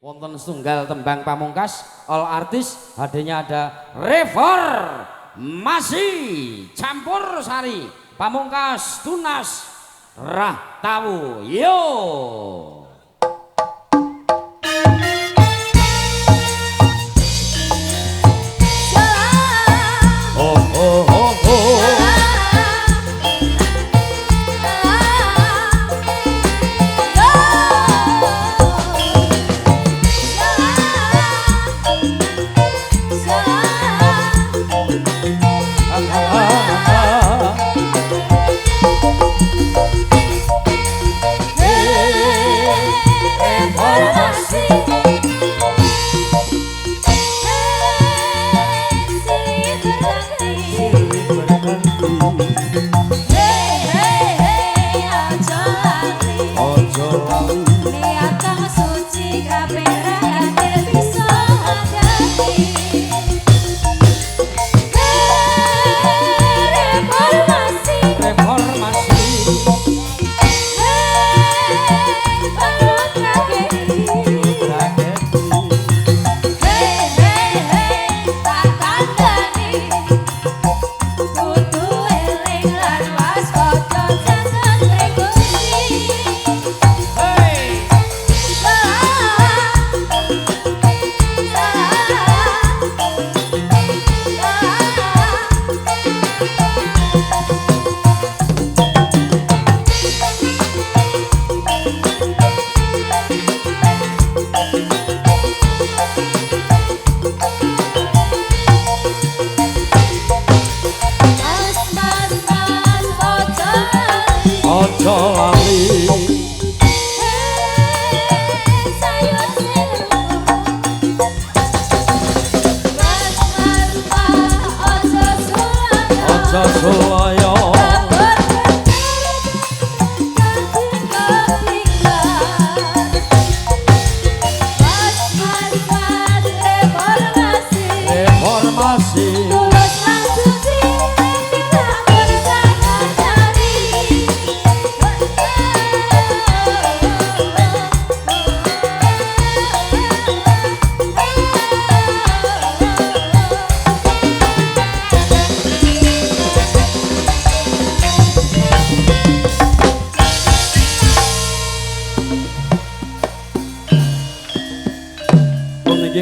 Wonten setunggal tembang pamungkas all artis, hadenya ada Reformasi Campur Sari Pamungkas Tunas Rahtawu. Yo.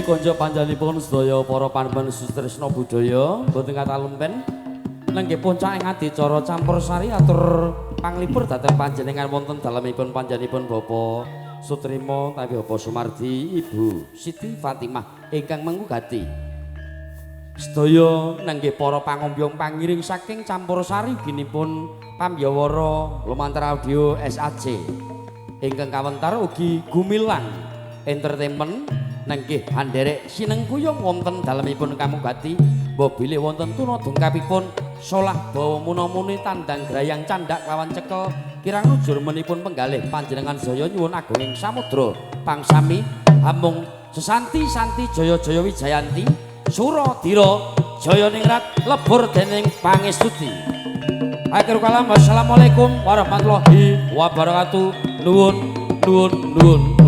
Konco panjalipun sedaya para panemon sutresna budaya boten kathah lempen nenggih puncak ing adicara campur sari atur panglipur dhateng panjenengan wonten dalemipun panjenenganipun Bapak Sutrimo tawi Bapak Sumardi Ibu Siti Fatimah ingkang menggugati sedaya nenggih para pangombyong pangiring saking campur sari ginipun pambyawara lumantar audio SAC ingkang kawentar ugi Gumilang Entertainment nenggih handerek sinengkuyung wonten dalemipun kamugati mbok bilih wonten tuna dungkapipun solah bawa munamuni tandang grayang candak lawan cekel kirang lujur menipun penggalih panjenengan saya nyuwun agunging samudra pangsami hamung sesanti santi jaya jaya wijayanti suradira jaya ningrat lebur dening pangestuti. Akhir kalam wassalamualaikum warahmatullahi wabarakatuh. Nuwun nuwun nuwun.